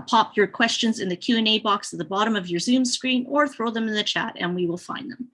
pop your questions in the Q&A box at the bottom of your Zoom screen or throw them in the chat and we will find them.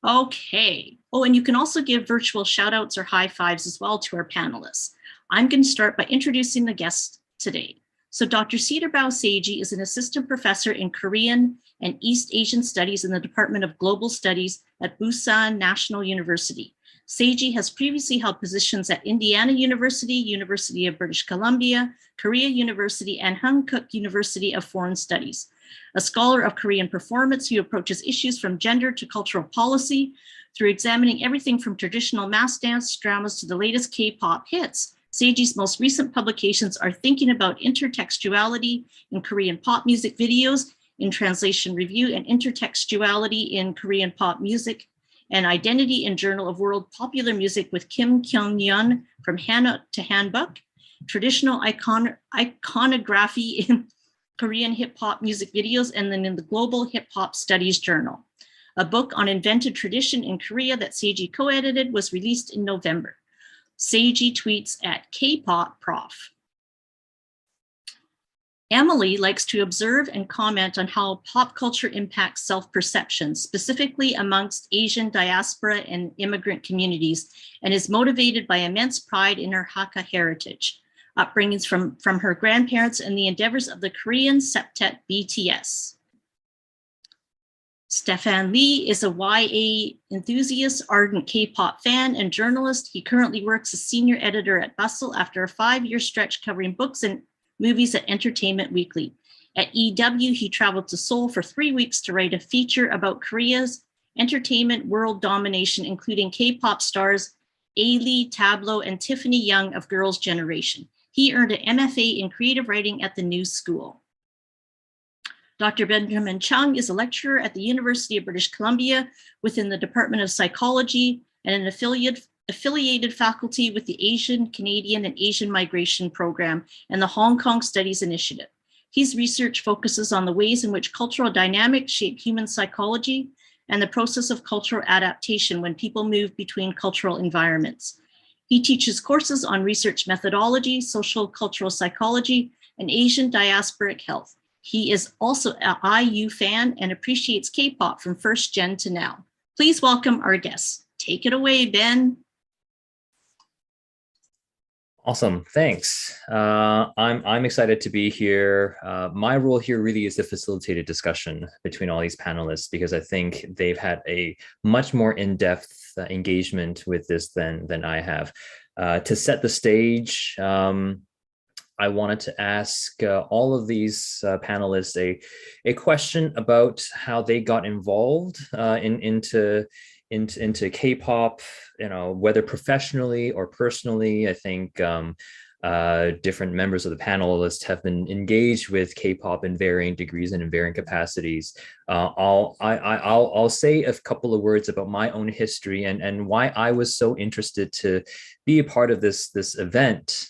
Okay. Oh, and you can also give virtual shout outs or high fives as well to our panelists. I'm going to start by introducing the guests today. So Dr. Cedarbough Saeji is an assistant professor in Korean and East Asian Studies in the Department of Global Studies at Busan National University. Saeji has previously held positions at Indiana University, University of British Columbia, Korea University, and Hankuk University of Foreign Studies. A scholar of Korean performance who approaches issues from gender to cultural policy through examining everything from traditional mass dance dramas to the latest K-pop hits. Saeji's most recent publications are Thinking About Intertextuality in Korean Pop Music Videos in Translation Review and Intertextuality in Korean Pop Music, and Identity in Journal of World Popular Music with Kim Kyung Hyun from Hanok to Hanbok, Traditional Iconography in Korean Hip Hop Music Videos, and then in the Global Hip Hop Studies Journal. A book on invented tradition in Korea that Saeji co-edited was released in November. Saeji tweets at K-pop prof. Emily likes to observe and comment on how pop culture impacts self-perception, specifically amongst Asian diaspora and immigrant communities, and is motivated by immense pride in her Hakka heritage, upbringings from her grandparents, and the endeavors of the Korean septet BTS. Stefan Lee is a YA enthusiast, ardent K-pop fan, and journalist. He currently works as senior editor at Bustle after a 5-year stretch covering books and movies at Entertainment Weekly. At EW, he traveled to Seoul for 3 weeks to write a feature about Korea's entertainment world domination, including K-pop stars Ailey, Tableau, and Tiffany Young of Girls' Generation. He earned an MFA in creative writing at the New School. Dr. Benjamin Cheung is a lecturer at the University of British Columbia within the Department of Psychology and an affiliated faculty with the Asian, Canadian, and Asian Migration Program and the Hong Kong Studies Initiative. His research focuses on the ways in which cultural dynamics shape human psychology and the process of cultural adaptation when people move between cultural environments. He teaches courses on research methodology, social cultural psychology, and Asian diasporic health. He is also an IU fan and appreciates K-pop from first gen to now. Please welcome our guests. Take it away, Ben. Awesome, thanks. I'm excited to be here. My role here really is to facilitate a discussion between all these panelists because I think they've had a much more in-depth engagement with this than I have. To set the stage, I wanted to ask all of these panelists a question about how they got involved into K-pop, whether professionally or personally. I think different members of the panelists have been engaged with K-pop in varying degrees and in varying capacities. I'll say a couple of words about my own history and why I was so interested to be a part of this event.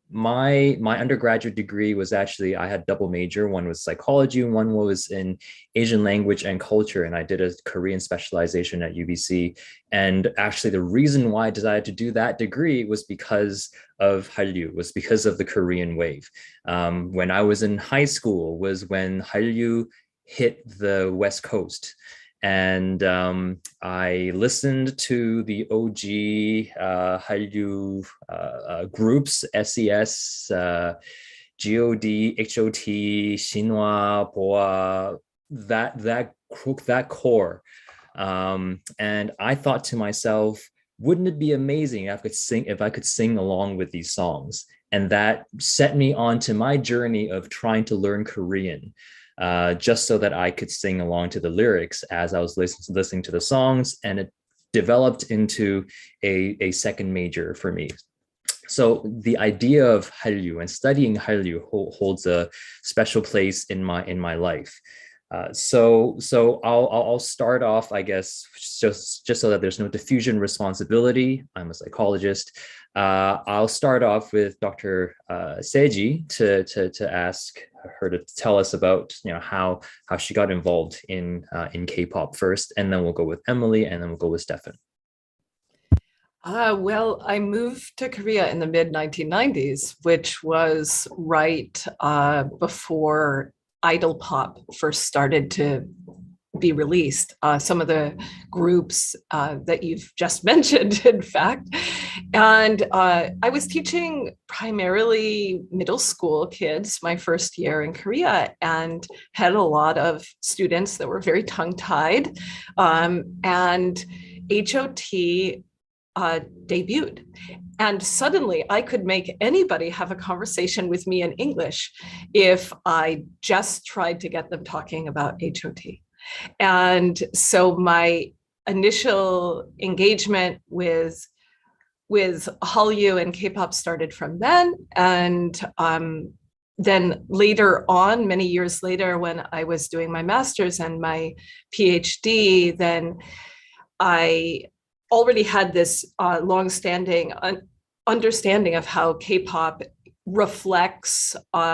My undergraduate degree was actually, I had double major. One was psychology and one was in Asian language and culture. And I did a Korean specialization at UBC. And actually the reason why I decided to do that degree was because of Hallyu, was because of the Korean wave. When I was in high school was when Hallyu hit the West Coast. And I listened to the OG Hallyu groups, SES, GOD, HOT, Shinhwa, Boa, that core. And I thought to myself, wouldn't it be amazing if I could sing along with these songs? And that set me on to my journey of trying to learn Korean. Just so that I could sing along to the lyrics as I was listening to the songs, and it developed into a second major for me. So the idea of Hallyu and studying Hallyu holds a special place in my life. So I'll start off, I guess, just so that there's no diffusion responsibility. I'm a psychologist. I'll start off with Dr. Saeji to ask her to tell us about how she got involved in K-pop first, and then we'll go with Emily, and then we'll go with Stefan. Well, I moved to Korea in the mid 1990s, which was right before idol pop first started to be released. Some of the groups that you've just mentioned, in fact. And I was teaching primarily middle school kids my first year in Korea and had a lot of students that were very tongue-tied. And HOT debuted. And suddenly I could make anybody have a conversation with me in English if I just tried to get them talking about HOT. And so my initial engagement with Hallyu and K-pop started from then. And then later on, many years later, when I was doing my master's and my PhD, then I already had this longstanding understanding of how K-pop reflects,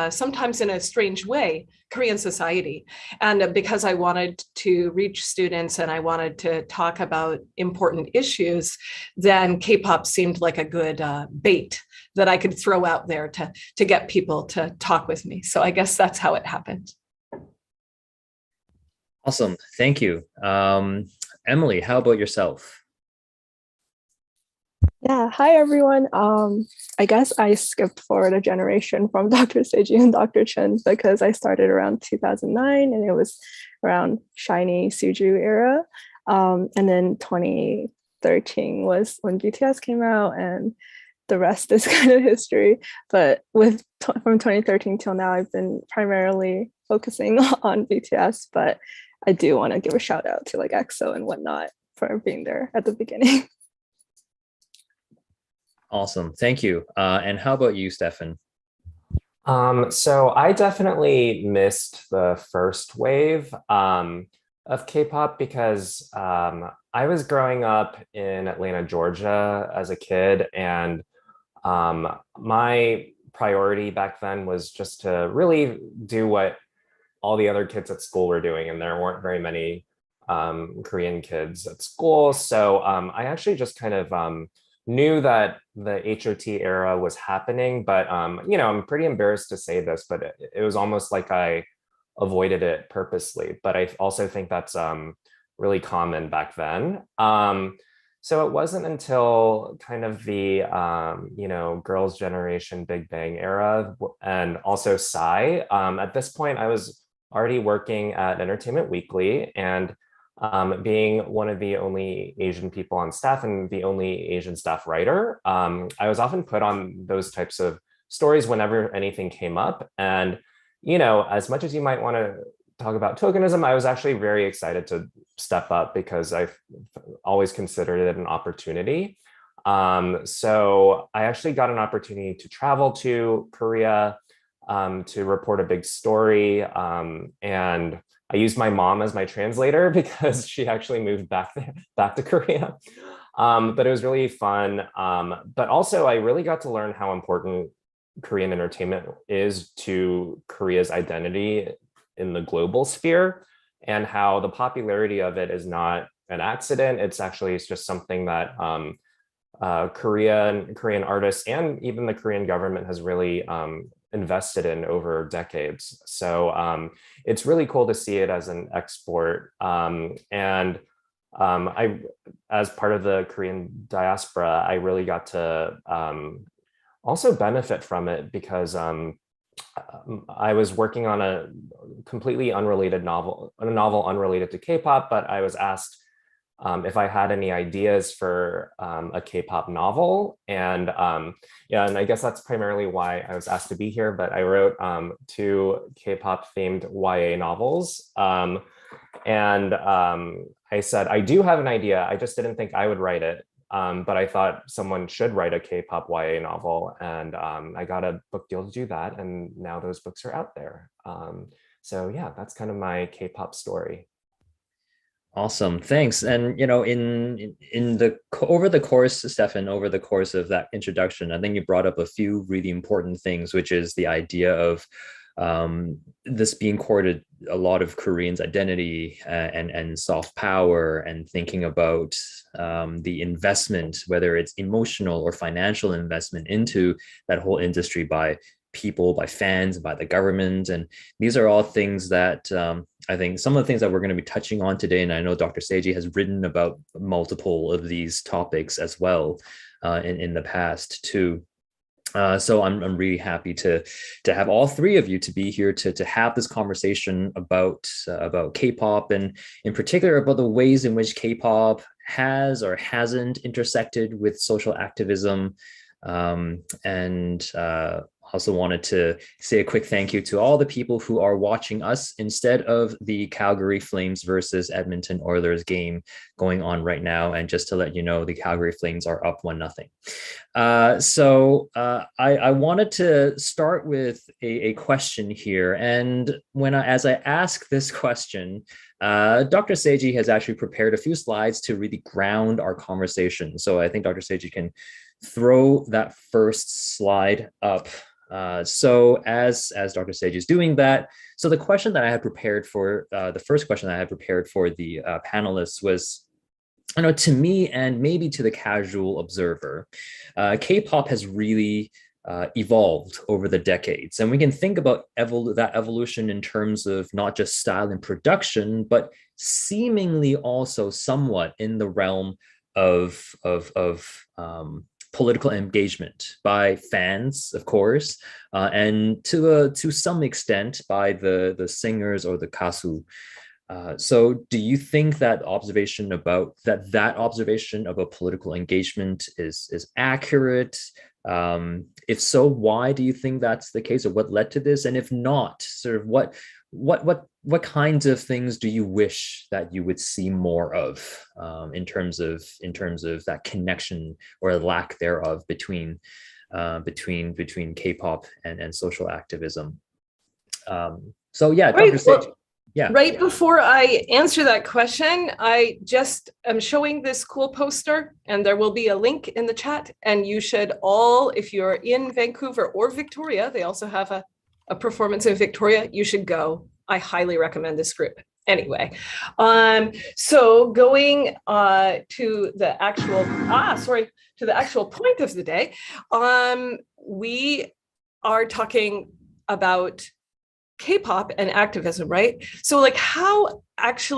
sometimes in a strange way, Korean society. And because I wanted to reach students and I wanted to talk about important issues, then K-pop seemed like a good bait that I could throw out there to get people to talk with me. So I guess that's how it happened. Awesome, thank you. Emily, how about yourself? Yeah, hi everyone. I guess I skipped forward a generation from Dr. Saeji and Dr. Chen because I started around 2009 and it was around shiny Suju era. And then 2013 was when BTS came out and the rest is kind of history. But from 2013 till now, I've been primarily focusing on BTS, but I do want to give a shout out to like EXO and whatnot for being there at the beginning. Awesome, thank you. And how about you, Stefan? So I definitely missed the first wave of K-pop because I was growing up in Atlanta, Georgia as a kid, and my priority back then was just to really do what all the other kids at school were doing, and there weren't very many Korean kids at school. So I actually just kind of knew that the HOT era was happening, but you know, I'm pretty embarrassed to say this, but it was almost like I avoided it purposely. But I also think that's really common back then. So it wasn't until kind of the you know, girls' generation Big Bang era and also Psy. At this point, I was already working at Entertainment Weekly, and being one of the only Asian people on staff and the only Asian staff writer, I was often put on those types of stories whenever anything came up. And, you know, as much as you might want to talk about tokenism, I was actually very excited to step up because I've always considered it an opportunity. So I actually got an opportunity to travel to Korea to report a big story. And I used my mom as my translator because she actually moved back to Korea. But it was really fun. But also I really got to learn how important Korean entertainment is to Korea's identity in the global sphere, and how the popularity of it is not an accident. It's just something that Korean artists and even the Korean government has really invested in over decades. So it's really cool to see it as an export. And I, as part of the Korean diaspora, I really got to also benefit from it because I was working on a completely unrelated novel, a novel unrelated to K-pop, but I was asked if I had any ideas for a K-pop novel. And yeah, and I guess that's primarily why I was asked to be here, but I wrote 2 K-pop themed YA novels. And I said, I do have an idea, I just didn't think I would write it. But I thought someone should write a K-pop YA novel, and I got a book deal to do that, and now those books are out there. So yeah, that's kind of my K-pop story. Awesome, thanks. And you know, over the course, Stefan, over the course of that introduction, I think you brought up a few really important things, which is the idea of this being core to a lot of Koreans' identity and soft power, and thinking about the investment, whether it's emotional or financial investment into that whole industry by people, by fans, by the government. And these are all things that I think some of the things that we're going to be touching on today. And I know Dr. Saeji has written about multiple of these topics as well in the past too. So I'm really happy to have all three of you to be here to have this conversation about K-pop, and in particular about the ways in which K-pop has or hasn't intersected with social activism. And also wanted to say a quick thank you to all the people who are watching us instead of the Calgary Flames versus Edmonton Oilers game going on right now. And just to let you know, the Calgary Flames are up 1-0. I wanted to start with a question here. And as I ask this question, Dr. Saeji has actually prepared a few slides to really ground our conversation. So I think Dr. Saeji can throw that first slide up. So as Dr. Saeji is doing that, so the question that I had prepared for, the first question that I had prepared for the panelists was, to me and maybe to the casual observer, K-pop has really evolved over the decades. And we can think about that evolution in terms of not just style and production, but seemingly also somewhat in the realm of political engagement by fans, of course, and to some extent by the singers or the kasu. So do you think that observation about political engagement is accurate? If so, why do you think that's the case, or what led to this? And if not, sort of what kinds of things do you wish that you would see more of in terms of that connection or lack thereof between K-pop and social activism? So yeah, Dr. Saeji. Yeah. Right before I answer that question, I just am showing this cool poster, and there will be a link in the chat. And you should all, if you're in Vancouver or Victoria, they also have a performance in Victoria, you should go. I highly recommend this group. Anyway, so going to the actual point of the day, we are talking about K-pop and activism, right? So like how much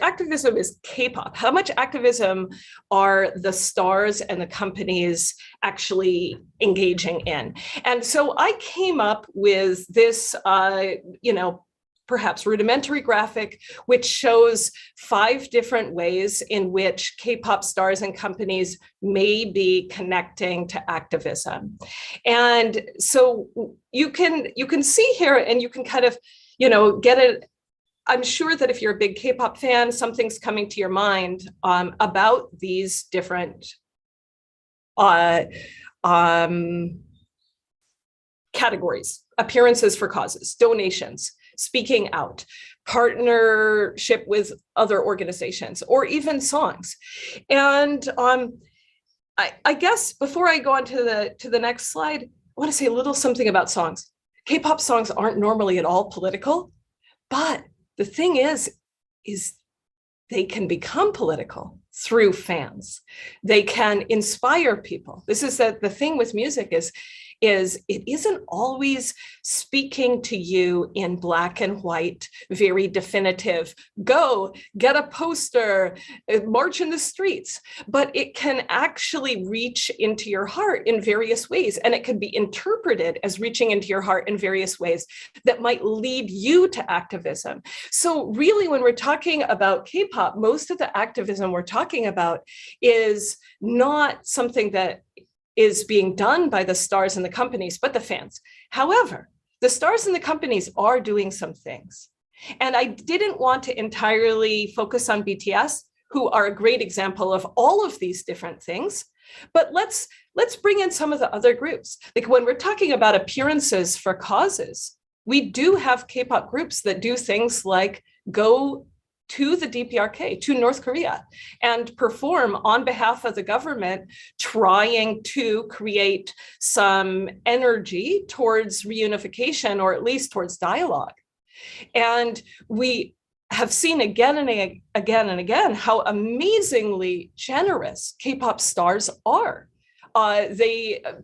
activism is K-pop? How much activism are the stars and the companies actually engaging in? And so I came up with this, perhaps rudimentary graphic, which shows 5 different ways in which K-pop stars and companies may be connecting to activism. And so you can see here, and you can kind of, get it. I'm sure that if you're a big K-pop fan, something's coming to your mind about these different categories: appearances for causes, donations, speaking out, partnership with other organizations, or even songs. And I guess before I go on to the next slide, I want to say a little something about songs. K-pop songs aren't normally at all political, but the thing is they can become political through fans. They can inspire people. This is the thing with music is it isn't always speaking to you in black and white, very definitive, go get a poster, march in the streets, but it can actually reach into your heart in various ways. And it can be interpreted as reaching into your heart in various ways that might lead you to activism. So really, when we're talking about K-pop, most of the activism we're talking about is not something that is being done by the stars and the companies, but the fans. However, the stars and the companies are doing some things. And I didn't want to entirely focus on BTS, who are a great example of all of these different things, but let's bring in some of the other groups. Like when we're talking about appearances for causes, we do have K-pop groups that do things like go to the DPRK, to North Korea, and perform on behalf of the government, trying to create some energy towards reunification, or at least towards dialogue. And we have seen again and again how amazingly generous K-pop stars are.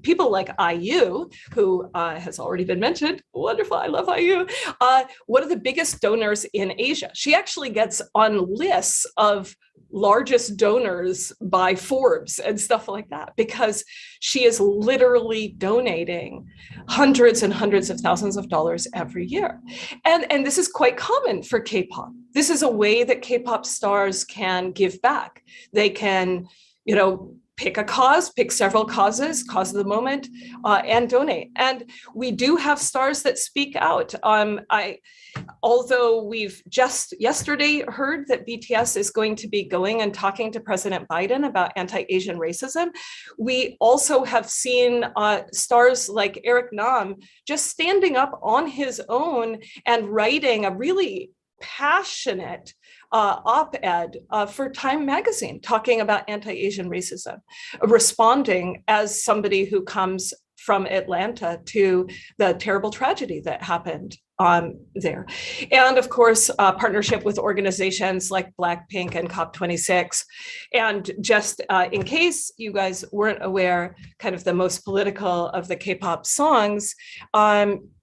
People like IU, who has already been mentioned, wonderful, I love IU, one of the biggest donors in Asia. She actually gets on lists of largest donors by Forbes and stuff like that, because she is literally donating hundreds and hundreds of thousands of dollars every year. And this is quite common for K-pop. This is a way that K-pop stars can give back. They can, pick a cause, pick several causes, cause of the moment, and donate. And we do have stars that speak out. Although we've just yesterday heard that BTS is going to be going and talking to President Biden about anti-Asian racism, we also have seen stars like Eric Nam just standing up on his own and writing a really passionate op-ed for Time magazine talking about anti-Asian racism, responding as somebody who comes from Atlanta to the terrible tragedy that happened there. And of course, partnership with organizations like Blackpink and COP26. And just in case you guys weren't aware, kind of the most political of the K-pop songs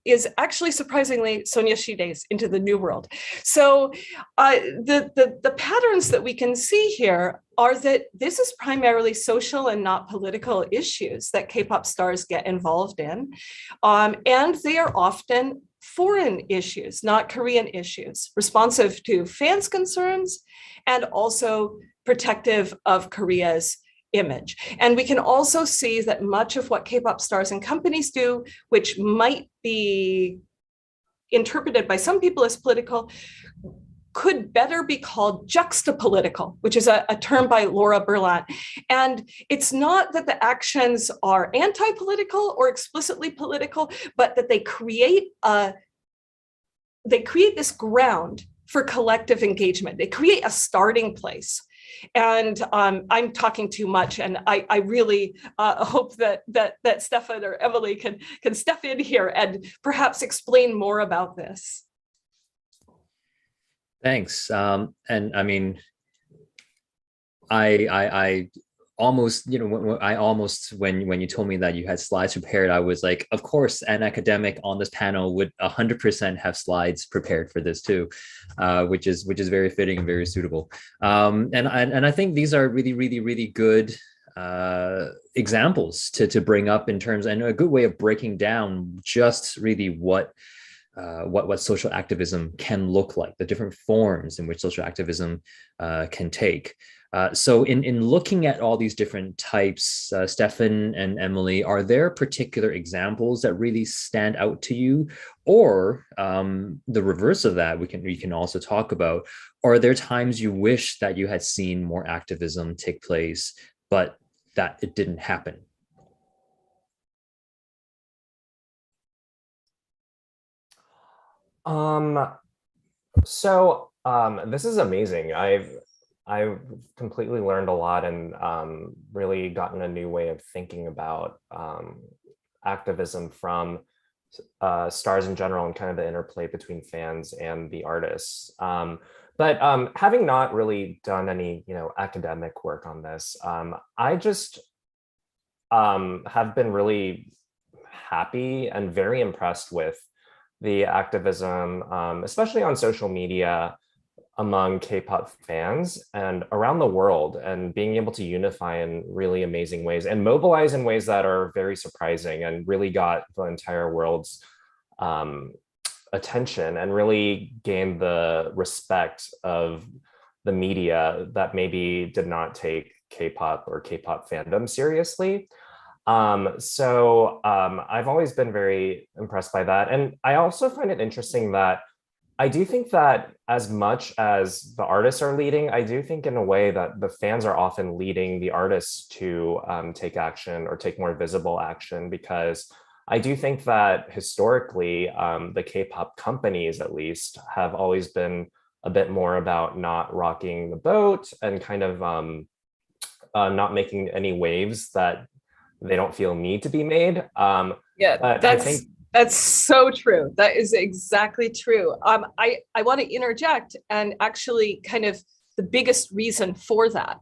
is actually surprisingly Sonia Shide's Into the New World. So the patterns that we can see here are that this is primarily social and not political issues that K-pop stars get involved in. And they are often foreign issues, not Korean issues, responsive to fans' concerns and also protective of Korea's image. And we can also see that much of what K-pop stars and companies do, which might be interpreted by some people as political, could better be called juxtapolitical, which is a term by Laura Berlant. And it's not that the actions are anti-political or explicitly political, but that they create this ground for collective engagement. They create a starting place. And I'm talking too much, and I really hope that Stefan or Emily can step in here and perhaps explain more about this. Thanks. And I mean, I almost, when you told me that you had slides prepared, I was like, of course, an academic on this panel would 100% have slides prepared for this too, which is very fitting and very suitable. And I think these are really, really, really good examples to bring up in terms, and a good way of breaking down just really what social activism can look like, the different forms in which social activism can take. So in looking at all these different types, Stefan and Emily, are there particular examples that really stand out to you? Or the reverse of that, we can also talk about, are there times you wish that you had seen more activism take place, but that it didn't happen? This is amazing. I've completely learned a lot and really gotten a new way of thinking about activism from stars in general, and kind of the interplay between fans and the artists. But having not really done any, academic work on this, I just have been really happy and very impressed with the activism, especially on social media, among K-pop fans and around the world, and being able to unify in really amazing ways and mobilize in ways that are very surprising and really got the entire world's attention and really gained the respect of the media that maybe did not take K-pop or K-pop fandom seriously. I've always been very impressed by that. And I also find it interesting that I do think that as much as the artists are leading, I do think in a way that the fans are often leading the artists to take action or take more visible action, because I do think that historically, the K-pop companies, at least, have always been a bit more about not rocking the boat and kind of not making any waves that they don't feel need to be made. Yeah, but I think that's so true. That is exactly true. I want to interject, and actually kind of the biggest reason for that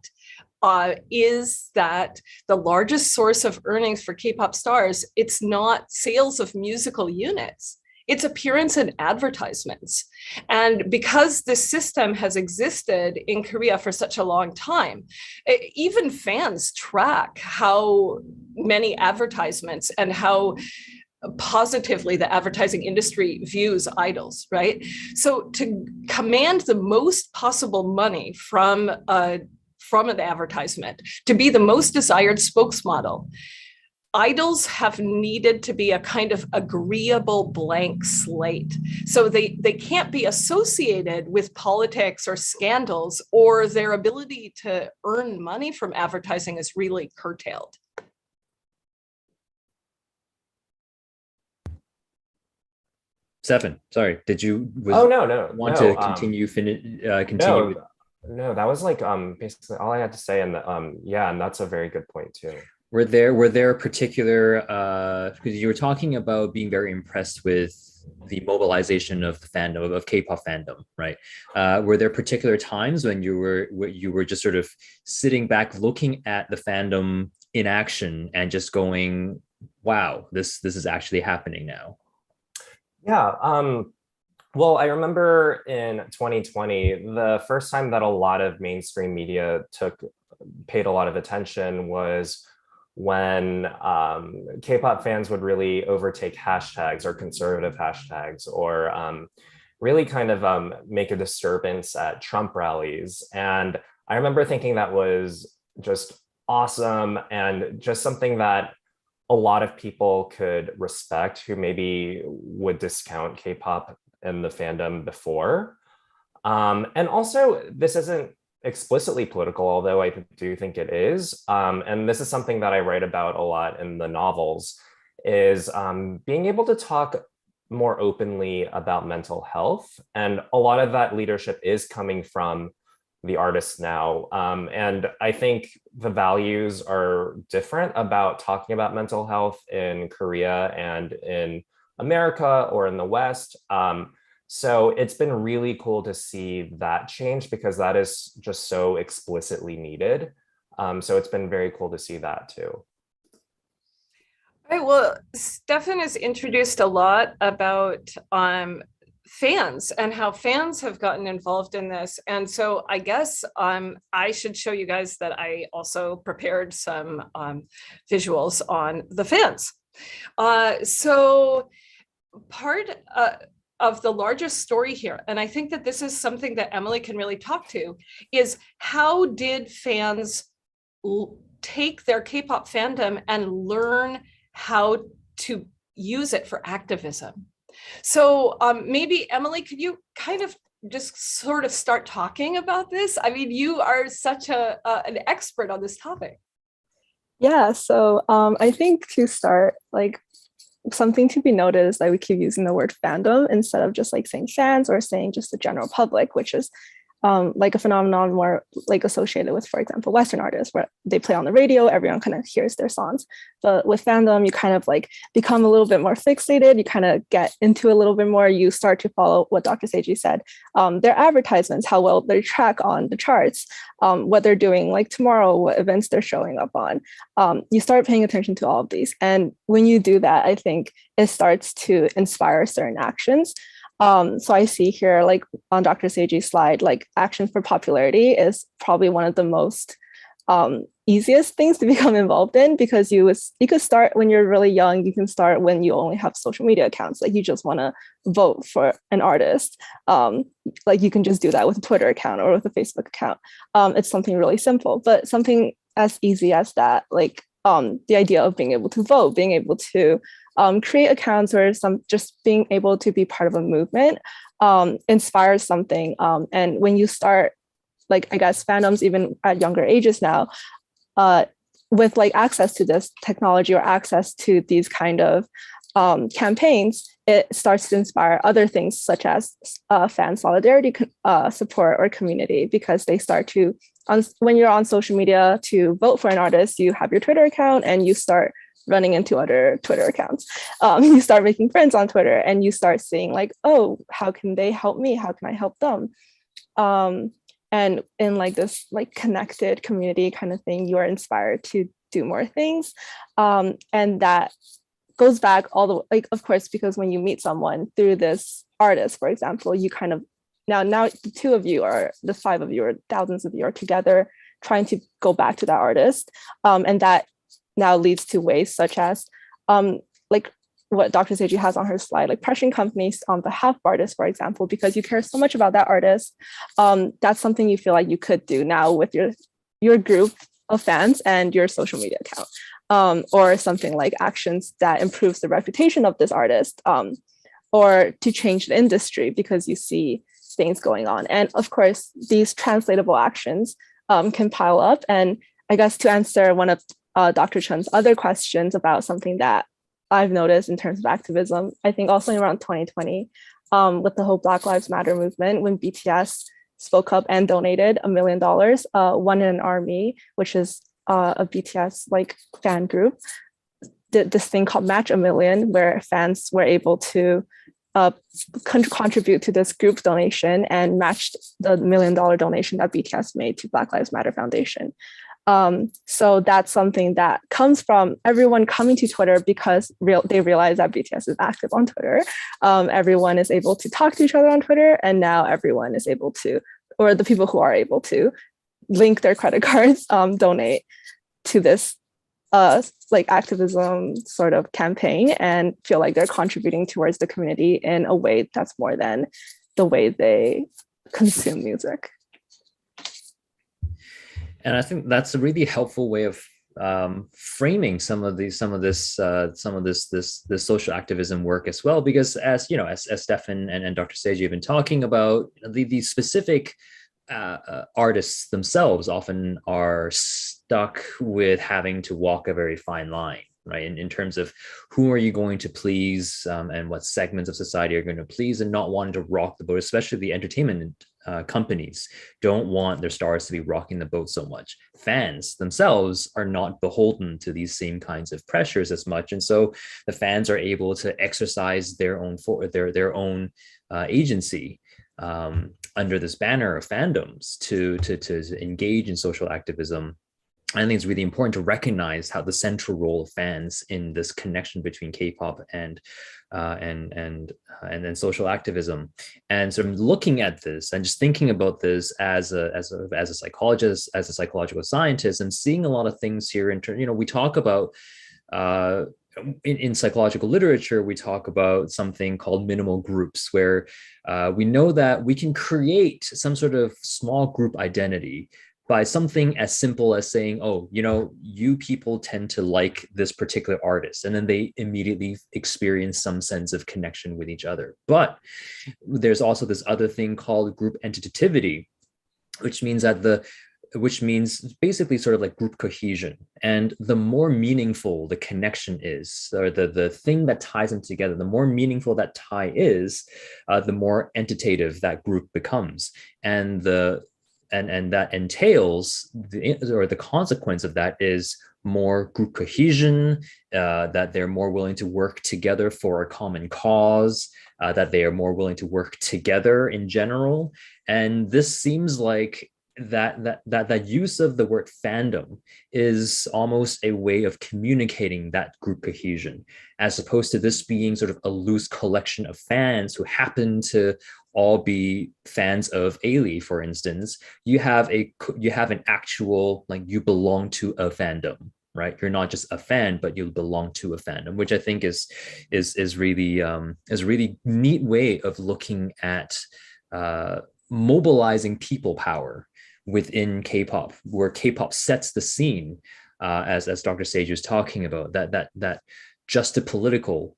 is that the largest source of earnings for K-pop stars, it's not sales of musical units, it's appearance in advertisements. And because this system has existed in Korea for such a long time, even fans track how many advertisements and how positively the advertising industry views idols, right? So to command the most possible money from an advertisement, to be the most desired spokesmodel, idols have needed to be a kind of agreeable blank slate. So they can't be associated with politics or scandals, or their ability to earn money from advertising is really curtailed. Stefan, sorry, did you want to continue? Continue? No, that was like basically all I had to say, and yeah, and that's a very good point too. Were there particular because you were talking about being very impressed with the mobilization of the fandom of K-pop fandom, right? Were there particular times when you were just sort of sitting back, looking at the fandom in action, and just going, "Wow, this is actually happening now"? Yeah. Well, I remember in 2020, the first time that a lot of mainstream media paid a lot of attention was when K-pop fans would really overtake hashtags or conservative hashtags, or really kind of make a disturbance at Trump rallies. And I remember thinking that was just awesome, and just something that a lot of people could respect who maybe would discount K-pop and the fandom before. And also, this isn't explicitly political, although I do think it is. And this is something that I write about a lot in the novels, is being able to talk more openly about mental health. And a lot of that leadership is coming from the artists now. And I think the values are different about talking about mental health in Korea and in America or in the West. So it's been really cool to see that change, because that is just so explicitly needed. So it's been very cool to see that too. All right, well, Stefan has introduced a lot about fans and how fans have gotten involved in this. And so I guess I should show you guys that I also prepared some visuals on the fans. So part of the largest story here, and I think that this is something that Emily can really talk to, is how did fans take their K-pop fandom and learn how to use it for activism? So maybe Emily, could you kind of just sort of start talking about this? I mean, you are such an expert on this topic. Yeah, so I think to start, like, something to be noted is that we keep using the word fandom instead of just like saying fans or saying just the general public, which is like a phenomenon more like associated with, for example, Western artists, where they play on the radio, everyone kind of hears their songs. But with fandom, you kind of like become a little bit more fixated. You kind of get into a little bit more. You start to follow what Dr. Saeji said, their advertisements, how well they track on the charts, what they're doing like tomorrow, what events they're showing up on. You start paying attention to all of these. And when you do that, I think it starts to inspire certain actions. So I see here, like on Dr. Saeji's slide, like action for popularity is probably one of the most easiest things to become involved in, because you could start when you're really young. You can start when you only have social media accounts, like you just want to vote for an artist. Like you can just do that with a Twitter account or with a Facebook account. It's something really simple, but something as easy as that, like the idea of being able to vote, being able to create accounts, or just being able to be part of a movement inspires something. And when you start, like, I guess fandoms even at younger ages now, with like access to this technology or access to these kind of campaigns, it starts to inspire other things such as fan solidarity, support, or community, because they start to, when you're on social media to vote for an artist, you have your Twitter account and you start running into other Twitter accounts. You start making friends on Twitter and you start seeing like, oh, how can they help me? How can I help them? And in like this like connected community kind of thing, you are inspired to do more things. And that goes back all the, like, of course, because when you meet someone through this artist, for example, you kind of, now the two of you, or the five of you, or thousands of you are together trying to go back to that artist. And that now leads to ways such as like what Dr. Saeji has on her slide, like pressuring companies on behalf of artists, for example, because you care so much about that artist. That's something you feel like you could do now with your group of fans and your social media account, or something like actions that improves the reputation of this artist, or to change the industry because you see things going on. And of course, these translatable actions can pile up. And I guess to answer one of Dr. Cheung's other questions about something that I've noticed in terms of activism, I think also around 2020, with the whole Black Lives Matter movement, when BTS spoke up and donated $1 million, One in an Army, which is a BTS like fan group, did this thing called Match a Million, where fans were able to contribute to this group donation and matched the $1 million donation that BTS made to Black Lives Matter Foundation. So that's something that comes from everyone coming to Twitter because they realize that BTS is active on Twitter. Everyone is able to talk to each other on Twitter, and now everyone is able to, or the people who are able to, link their credit cards, donate to this like activism sort of campaign, and feel like they're contributing towards the community in a way that's more than the way they consume music. And I think that's a really helpful way of framing some of this social activism work as well, because as you know, as Stefan and Dr. Saeji have been talking about, these specific artists themselves often are stuck with having to walk a very fine line, right? In terms of who are you going to please, and what segments of society are going to please, and not wanting to rock the boat, especially the entertainment companies don't want their stars to be rocking the boat so much. Fans themselves are not beholden to these same kinds of pressures as much, and so the fans are able to exercise their own agency under this banner of fandoms to engage in social activism. I think it's really important to recognize how the central role of fans in this connection between K-pop and social activism. And so I'm looking at this and just thinking about this as a psychologist, as a psychological scientist, and seeing a lot of things here. We talk about in psychological literature, we talk about something called minimal groups, where we know that we can create some sort of small group identity by something as simple as saying, oh, you people tend to like this particular artist, and then they immediately experience some sense of connection with each other. But there's also this other thing called group entitativity, which means basically sort of like group cohesion. And the more meaningful the connection is, or the thing that ties them together, the more meaningful that tie is, the more entitative that group becomes. And that entails the consequence of that is more group cohesion, that they're more willing to work together for a common cause, that they are more willing to work together in general. And this seems like that use of the word fandom is almost a way of communicating that group cohesion, as opposed to this being sort of a loose collection of fans who happen to all be fans of Ailey, for instance. You have an actual, like, you belong to a fandom, right? You're not just a fan, but you belong to a fandom, which I think is really a really neat way of looking at mobilizing people power within K-pop, where K-pop sets the scene, as Dr. Saeji was talking about, that just a political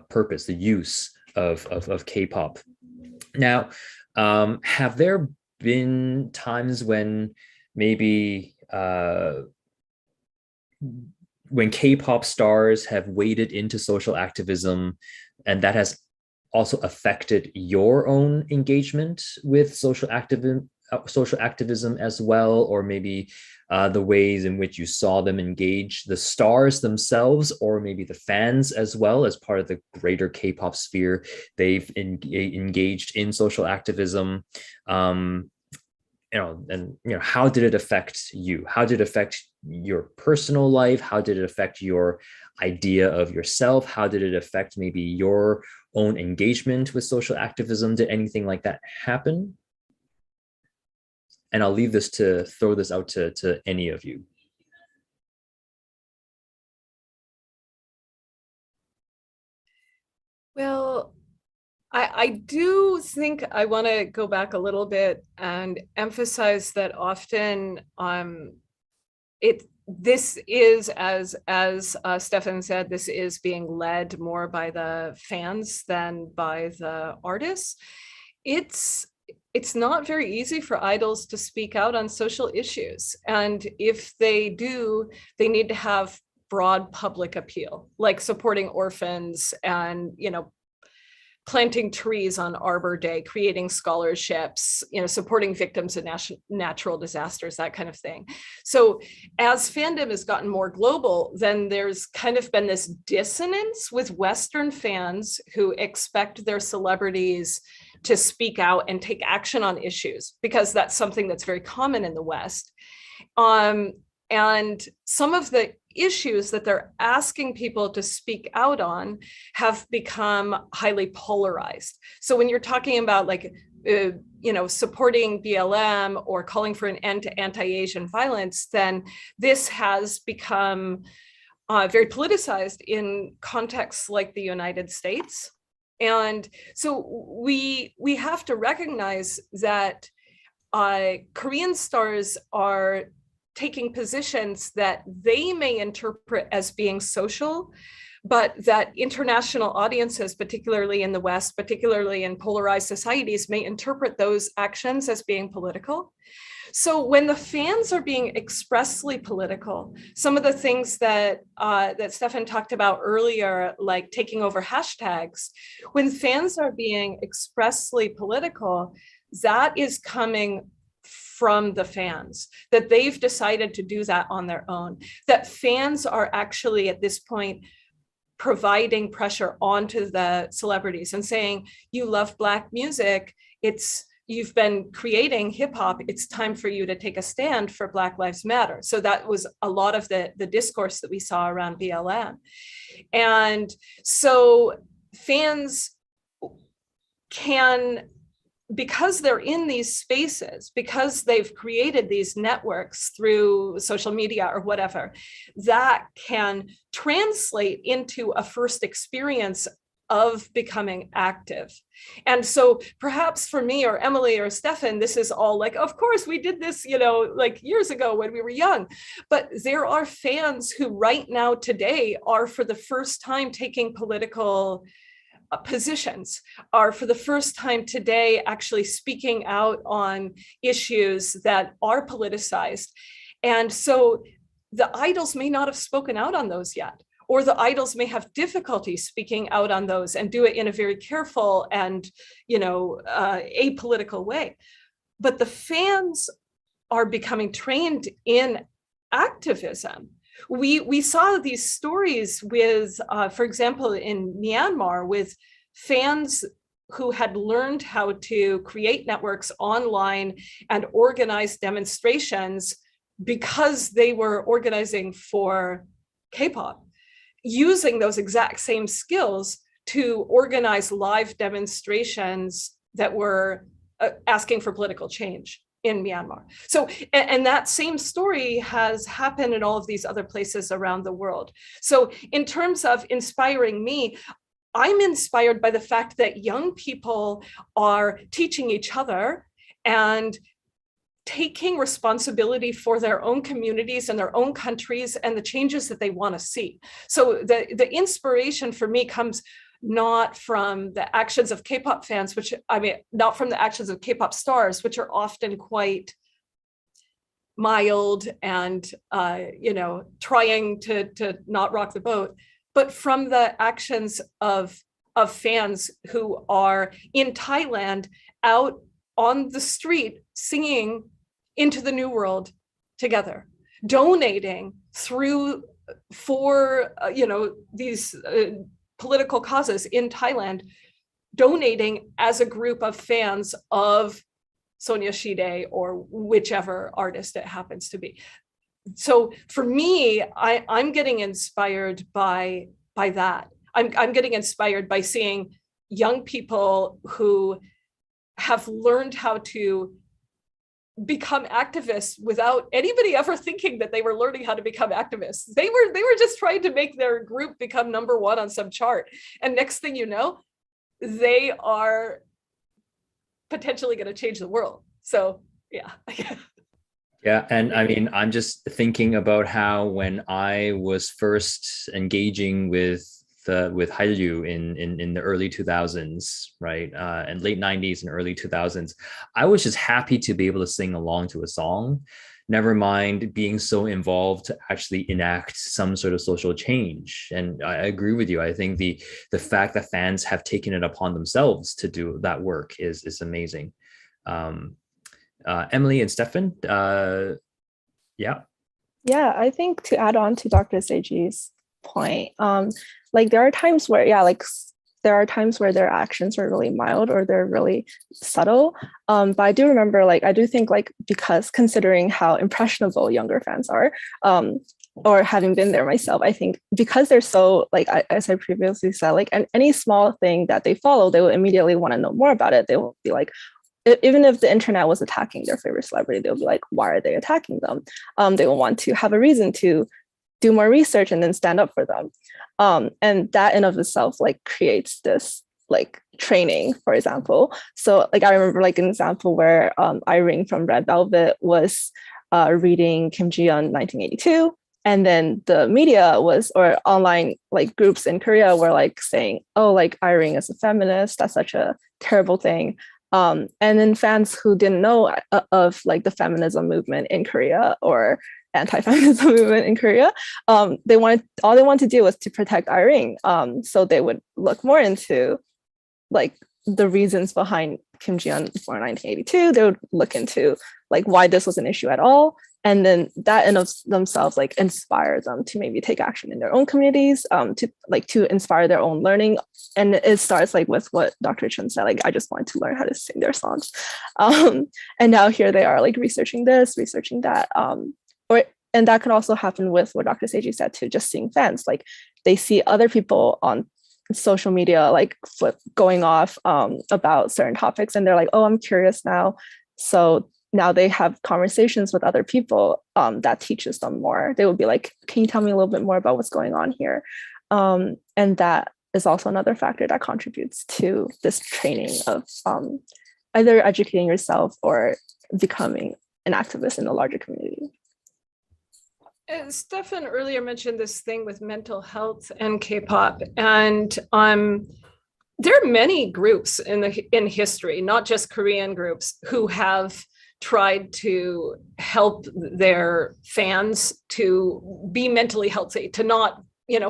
purpose, the use of K-pop. Now, have there been times when maybe when K-pop stars have waded into social activism, and that has also affected your own engagement with social activism as well, or maybe the ways in which you saw them engage the stars themselves, or maybe the fans as well as part of the greater K-pop sphere. They've engaged in social activism. How did it affect you? How did it affect your personal life? How did it affect your idea of yourself? How did it affect maybe your own engagement with social activism? Did anything like that happen? And I'll leave this to throw this out to any of you. Well, I do think I want to go back a little bit and emphasize that often this is, as Stefan said, this is being led more by the fans than by the artists. It's not very easy for idols to speak out on social issues. And if they do, they need to have broad public appeal, like supporting orphans and, planting trees on Arbor Day, creating scholarships, supporting victims of natural disasters, that kind of thing. So as fandom has gotten more global, then there's kind of been this dissonance with Western fans who expect their celebrities to speak out and take action on issues, because that's something that's very common in the West. And some of the issues that they're asking people to speak out on have become highly polarized. So when you're talking about supporting BLM or calling for an end to anti-Asian violence, then this has become very politicized in contexts like the United States. And so we have to recognize that Korean stars are taking positions that they may interpret as being social, but that international audiences, particularly in the West, particularly in polarized societies, may interpret those actions as being political. So when the fans are being expressly political, some of the things that Stefan talked about earlier, like taking over hashtags, when fans are being expressly political, that is coming from the fans, that they've decided to do that on their own, that fans are actually at this point providing pressure onto the celebrities and saying, you love Black music, you've been creating hip hop, it's time for you to take a stand for Black Lives Matter. So that was a lot of the discourse that we saw around BLM. And so fans can, because they're in these spaces, because they've created these networks through social media or whatever, that can translate into a first experience of becoming active. And so perhaps for me or Emily or Stefan, this is all like, of course we did this, like years ago when we were young, but there are fans who right now today are for the first time taking political positions, are for the first time today actually speaking out on issues that are politicized. And so the idols may not have spoken out on those yet, or the idols may have difficulty speaking out on those and do it in a very careful and apolitical way. But the fans are becoming trained in activism. We saw these stories with, for example, in Myanmar, with fans who had learned how to create networks online and organize demonstrations because they were organizing for K-pop, using those exact same skills to organize live demonstrations that were asking for political change in Myanmar. So, and that same story has happened in all of these other places around the world. So in terms of inspiring me, I'm inspired by the fact that young people are teaching each other and taking responsibility for their own communities and their own countries and the changes that they want to see. So the inspiration for me comes not from the actions of K-pop fans, not from the actions of K-pop stars, which are often quite mild and trying to not rock the boat, but from the actions of fans who are in Thailand out on the street singing Into the New World together, donating for these political causes in Thailand, donating as a group of fans of Sonia Shide or whichever artist it happens to be. So for me, I'm getting inspired by that. I'm getting inspired by seeing young people who have learned how to become activists without anybody ever thinking that they were learning how to become activists. They were just trying to make their group become #1 on some chart. And next thing you know, they are potentially going to change the world. So yeah. Yeah, and I mean, I'm just thinking about how when I was first engaging with Hallyu in the early 2000s, right, and late 90s and early 2000s, I was just happy to be able to sing along to a song. Never mind being so involved to actually enact some sort of social change. And I agree with you. I think the fact that fans have taken it upon themselves to do that work is amazing. Emily and Stefan, yeah. Yeah, I think to add on to Dr. Saeji's point, like there are times where, there are times where their actions are really mild or they're really subtle. But I do remember, I do think because considering how impressionable younger fans are, or having been there myself, I think because they're so, as I previously said, and any small thing that they follow, they will immediately want to know more about it. They will be like, even if the internet was attacking their favorite celebrity, they'll be like, why are they attacking them? They will want to have a reason to do more research and then stand up for them. And that in of itself creates this training, for example. So I remember an example where Irene from Red Velvet was reading Kim Ji-yeon 1982. And then the media or online groups in Korea were saying, oh, Irene is a feminist, that's such a terrible thing. And then fans who didn't know of the feminism movement in Korea or anti-feminism movement in Korea, all they wanted to do was to protect Irene. So they would look more into the reasons behind Kim Ji-yeon for 1982. They would look into why this was an issue at all. And then that in of themselves inspire them to maybe take action in their own communities, to inspire their own learning. And it starts with what Dr. Cheung said, I just wanted to learn how to sing their songs. And now here they are researching this, researching that. And that could also happen with what Dr. Saeji said too, just seeing fans. They see other people on social media going off about certain topics, and they're like, oh, I'm curious now. So now they have conversations with other people that teaches them more. They would be like, can you tell me a little bit more about what's going on here? And that is also another factor that contributes to this training of either educating yourself or becoming an activist in a larger community. Stefan earlier mentioned this thing with mental health and K-pop, and there are many groups in history, not just Korean groups, who have tried to help their fans to be mentally healthy, to not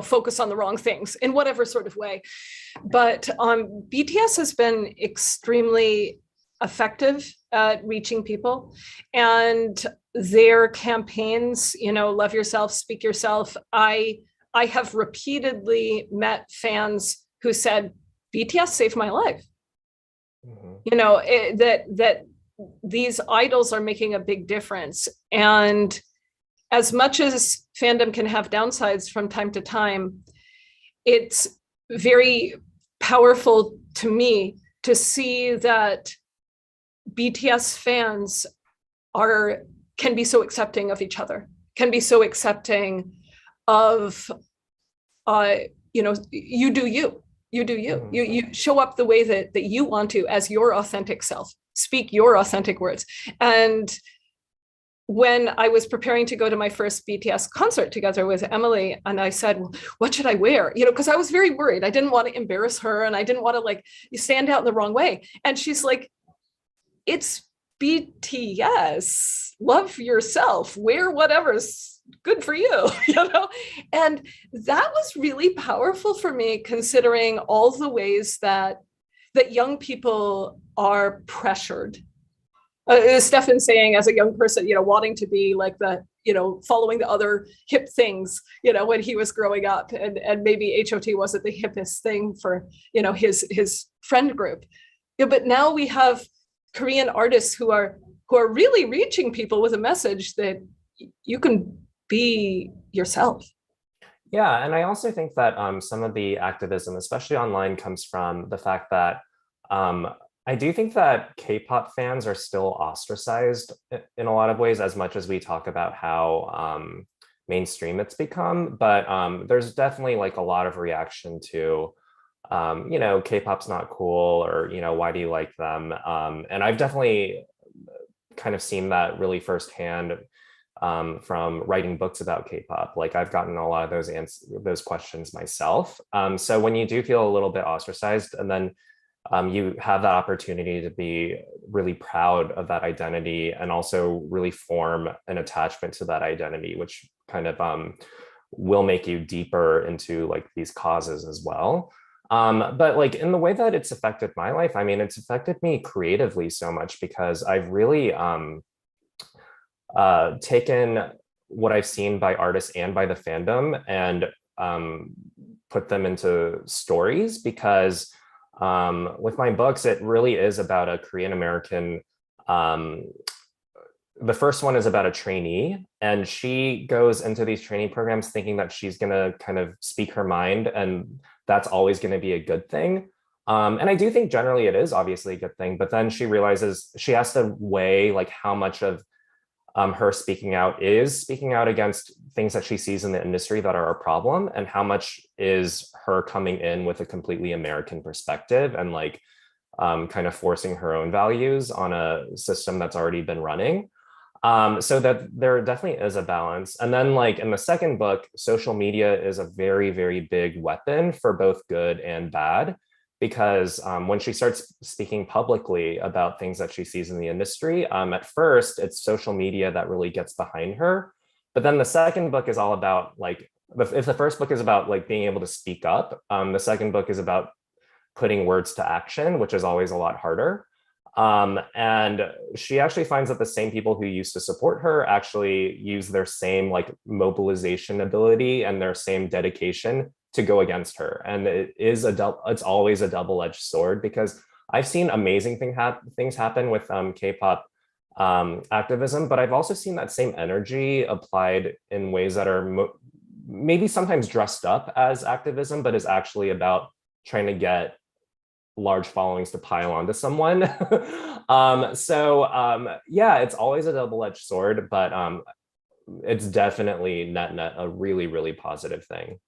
focus on the wrong things in whatever sort of way. But BTS has been extremely effective at reaching people, and their campaigns, love yourself, speak yourself. I have repeatedly met fans who said, BTS saved my life. Mm-hmm. That these idols are making a big difference. And as much as fandom can have downsides from time to time, it's very powerful to me to see that BTS fans can be so accepting of each other, can be so accepting of, you do you. You show up the way that you want to as your authentic self, speak your authentic words. And when I was preparing to go to my first BTS concert together with Emily, and I said, well, what should I wear? Because I was very worried. I didn't want to embarrass her, and I didn't want to stand out in the wrong way. And she's like, it's BTS, love yourself, wear whatever's good for you, And that was really powerful for me, considering all the ways that young people are pressured. Stefan saying, as a young person, wanting to be like the, following the other hip things, when he was growing up, and maybe HOT wasn't the hippest thing for, his friend group. But now we have Korean artists who are really reaching people with a message that you can be yourself. Yeah, and I also think that some of the activism, especially online, comes from the fact that I do think that K-pop fans are still ostracized in a lot of ways, as much as we talk about how mainstream it's become. But there's definitely like a lot of reaction to, K-pop's not cool, or, why do you like them? And I've definitely kind of seen that really firsthand from writing books about K-pop. Like, I've gotten a lot of those questions myself. So when you do feel a little bit ostracized, and then you have that opportunity to be really proud of that identity, and also really form an attachment to that identity, which kind of will make you deeper into like these causes as well. But like, in the way that it's affected my life, I mean, it's affected me creatively so much, because I've really taken what I've seen by artists and by the fandom, and put them into stories, because with my books, it really is about a Korean American. The first one is about a trainee, and she goes into these training programs thinking that she's going to kind of speak her mind, and that's always going to be a good thing. And I do think generally it is obviously a good thing, but then she realizes she has to weigh like how much of her speaking out is speaking out against things that she sees in the industry that are a problem, and how much is her coming in with a completely American perspective and like kind of forcing her own values on a system that's already been running. So that there definitely is a balance. And then like in the second book, social media is a very, very big weapon for both good and bad, because when she starts speaking publicly about things that she sees in the industry, at first it's social media that really gets behind her. But then the second book is all about like, if the first book is about like being able to speak up, the second book is about putting words to action, which is always a lot harder. And she actually finds that the same people who used to support her actually use their same like mobilization ability and their same dedication to go against her. And it's always a double-edged sword, because I've seen amazing things happen with K-pop activism, but I've also seen that same energy applied in ways that are maybe sometimes dressed up as activism, but is actually about trying to get large followings to pile onto someone. Yeah, it's always a double-edged sword, but it's definitely net a really, really positive thing.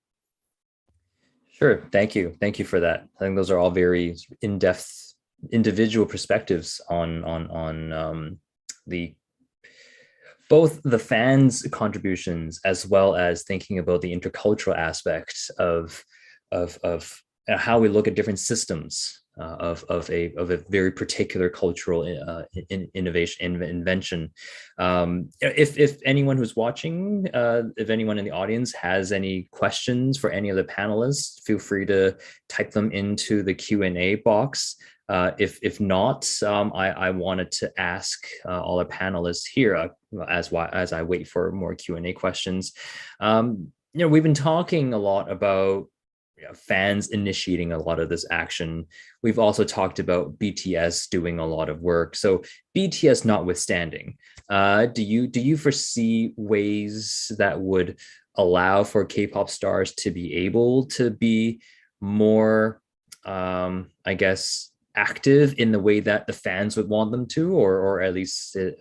Sure. Thank you. Thank you for that. I think those are all very in-depth individual perspectives on both the fans' contributions, as well as thinking about the intercultural aspect of how we look at different systems of a very particular cultural invention. If anyone who's watching, if anyone in the audience has any questions for any of the panelists, feel free to type them into the Q&A box. If not, I wanted to ask all our panelists here as I wait for more Q&A questions. We've been talking a lot about fans initiating a lot of this action. We've also talked about BTS doing a lot of work. So BTS notwithstanding, do you foresee ways that would allow for K-pop stars to be able to be more, I guess, active in the way that the fans would want them to, or at least to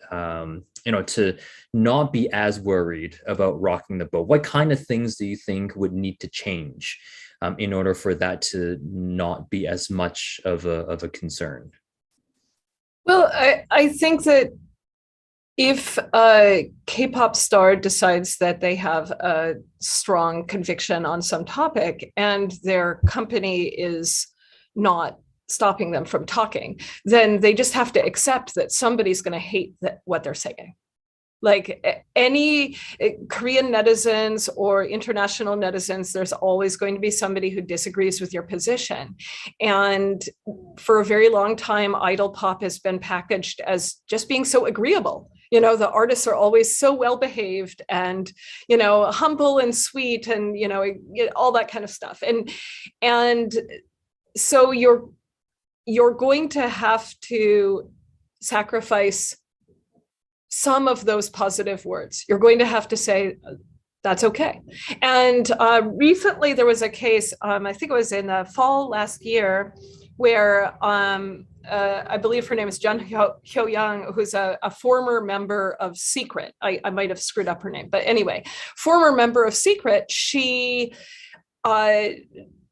not be as worried about rocking the boat? What kind of things do you think would need to change in order for that to not be as much of a concern? Well, I think that if a K-pop star decides that they have a strong conviction on some topic, and their company is not stopping them from talking, then they just have to accept that somebody's going to hate what they're saying. Like any Korean netizens or international netizens, there's always going to be somebody who disagrees with your position. And for a very long time, idol pop has been packaged as just being so agreeable. You know, the artists are always so well behaved and, you know, humble and sweet and, you know, all that kind of stuff. And so you're going to have to sacrifice some of those positive words. You're going to have to say, that's okay. And recently there was a case, I think it was in the fall last year, where I believe her name is Jun Hyo-young, who's a former member of Secret. I might have screwed up her name, but anyway, former member of Secret. She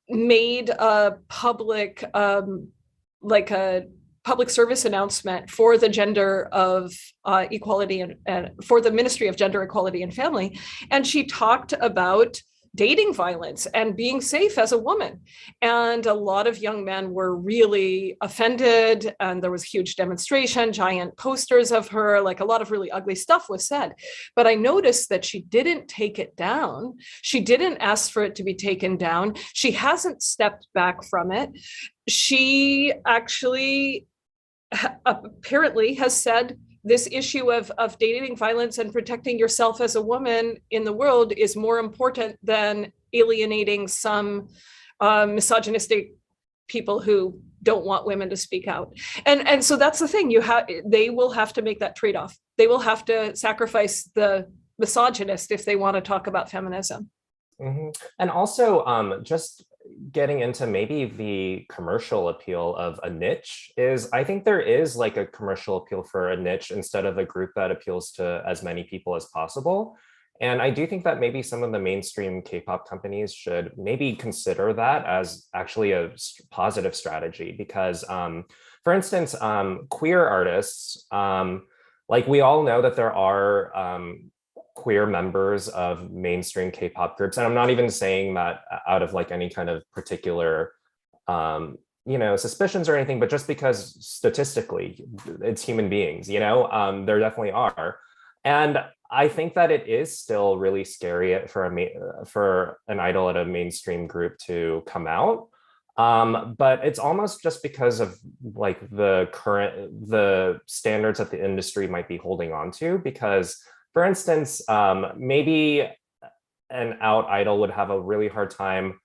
made a public, like a public service announcement for the gender of equality and for the Ministry of Gender Equality and Family. And she talked about dating violence and being safe as a woman. And a lot of young men were really offended, and there was huge demonstration, giant posters of her, like a lot of really ugly stuff was said. But I noticed that she didn't take it down. She didn't ask for it to be taken down. She hasn't stepped back from it. She actually apparently has said this issue of dating violence and protecting yourself as a woman in the world is more important than alienating some misogynistic people who don't want women to speak out. And so that's the thing, they will have to make that trade-off. They will have to sacrifice the misogynist if they want to talk about feminism. Mm-hmm. And also just getting into maybe the commercial appeal of a niche is, I think there is like a commercial appeal for a niche instead of a group that appeals to as many people as possible. And I do think that maybe some of the mainstream K-pop companies should maybe consider that as actually a positive strategy, because for instance, queer artists, like we all know that there are queer members of mainstream K-pop groups. And I'm not even saying that out of like any kind of particular, you know, suspicions or anything, but just because statistically it's human beings, you know, there definitely are. And I think that it is still really scary for an idol at a mainstream group to come out. But it's almost just because of like the standards that the industry might be holding on to, because for instance, maybe an out idol would have a really hard time.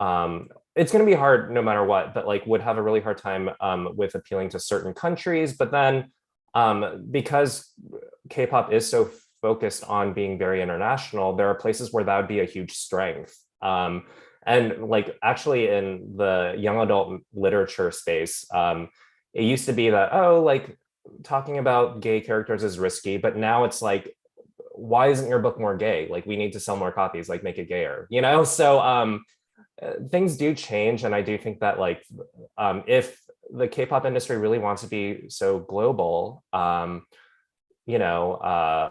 It's going to be hard no matter what, but like would have a really hard time with appealing to certain countries. But then because K-pop is so focused on being very international, there are places where that would be a huge strength. And like actually in the young adult literature space, it used to be that, oh, like talking about gay characters is risky, but now it's like, why isn't your book more gay? Like we need to sell more copies, like make it gayer, you know? So things do change. And I do think that like, if the K-pop industry really wants to be so global, you know,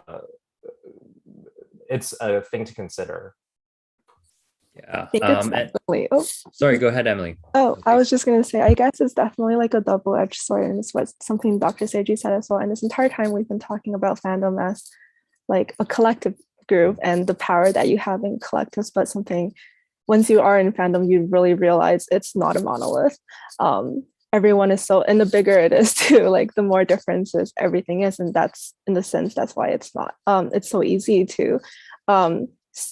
it's a thing to consider. Yeah. I think it's definitely, Sorry, go ahead, Emily. Oh, I was just going to say, I guess it's definitely like a double-edged sword, and it's what something Dr. Saeji said as well. And this entire time we've been talking about fandom as like a collective group and the power that you have in collectives, but something, once you are in fandom, you really realize it's not a monolith. Everyone is so, and the bigger it is too, like the more differences everything is, and that's in the sense that's why it's not, it's so easy to,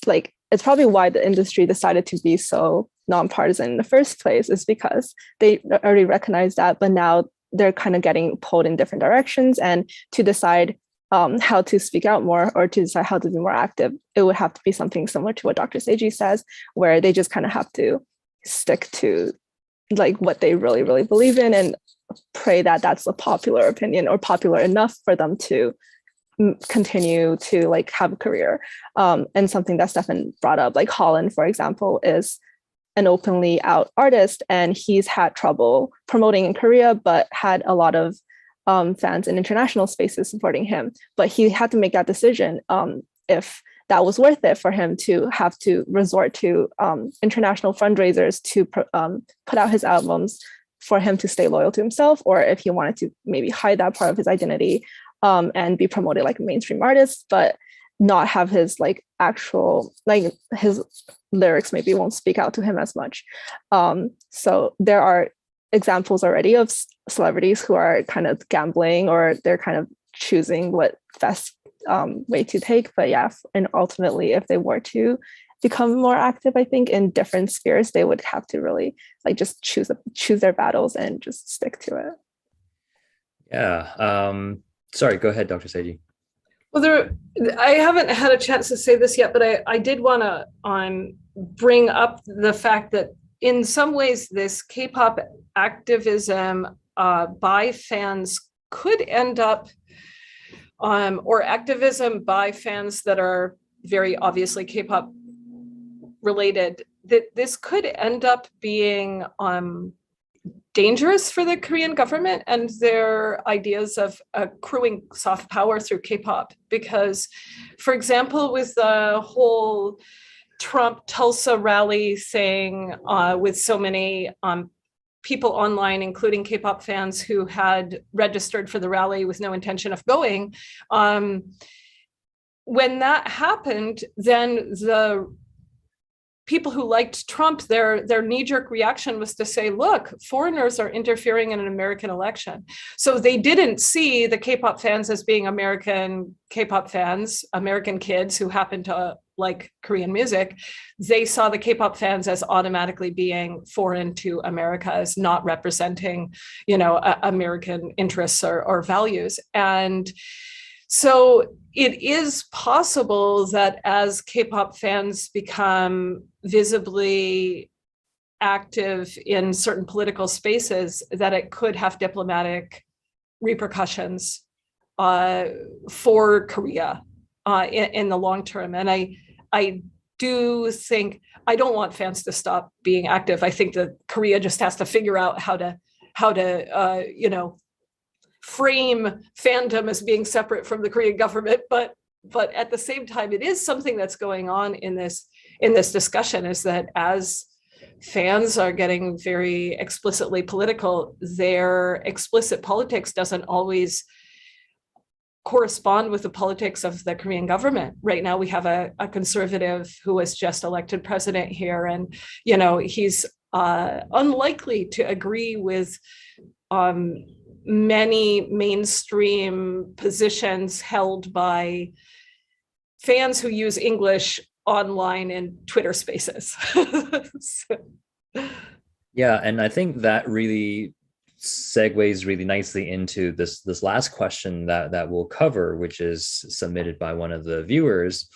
like, it's probably why the industry decided to be so nonpartisan in the first place, is because they already recognize that, but now they're kind of getting pulled in different directions, and to decide how to speak out more or to decide how to be more active, it would have to be something similar to what Dr. Saeji says, where they just kind of have to stick to like what they really, really believe in and pray that that's a popular opinion or popular enough for them to continue to like have a career. And something that Stefan brought up, like Holland, for example, is an openly out artist, and he's had trouble promoting in Korea, but had a lot of fans in international spaces supporting him. But he had to make that decision if that was worth it for him to have to resort to international fundraisers to put out his albums for him to stay loyal to himself, or if he wanted to maybe hide that part of his identity and be promoted like a mainstream artist, but not have his like actual, like his lyrics maybe won't speak out to him as much. So there are examples already of celebrities who are kind of gambling, or they're kind of choosing what best way to take. But yeah, and ultimately, if they were to become more active, I think in different spheres, they would have to really like just choose their battles and just stick to it. Yeah. Sorry, go ahead, Dr. Saeji. Well, I haven't had a chance to say this yet, but I did want to bring up the fact that in some ways this K-pop activism by fans could end up, or activism by fans that are very obviously K-pop related, that this could end up being dangerous for the Korean government and their ideas of accruing soft power through K-pop. Because, for example, with the whole Trump Tulsa rally thing, with so many people online, including K-pop fans who had registered for the rally with no intention of going, when that happened, then the people who liked Trump, their knee-jerk reaction was to say, look, foreigners are interfering in an American election. So they didn't see the K-pop fans as being American K-pop fans, American kids who happen to like Korean music. They saw the K-pop fans as automatically being foreign to America, as not representing, American interests or values. And so it is possible that as K-pop fans become visibly active in certain political spaces, that it could have diplomatic repercussions for Korea in the long term. And I do think, I don't want fans to stop being active. I think that Korea just has to figure out how to frame fandom as being separate from the Korean government, but at the same time, it is something that's going on in this discussion, is that as fans are getting very explicitly political, their explicit politics doesn't always correspond with the politics of the Korean government. Right now, we have a conservative who was just elected president here, and he's unlikely to agree with many mainstream positions held by fans who use English online in Twitter spaces. Yeah, and I think that really segues really nicely into this last question that we'll cover, which is submitted by one of the viewers,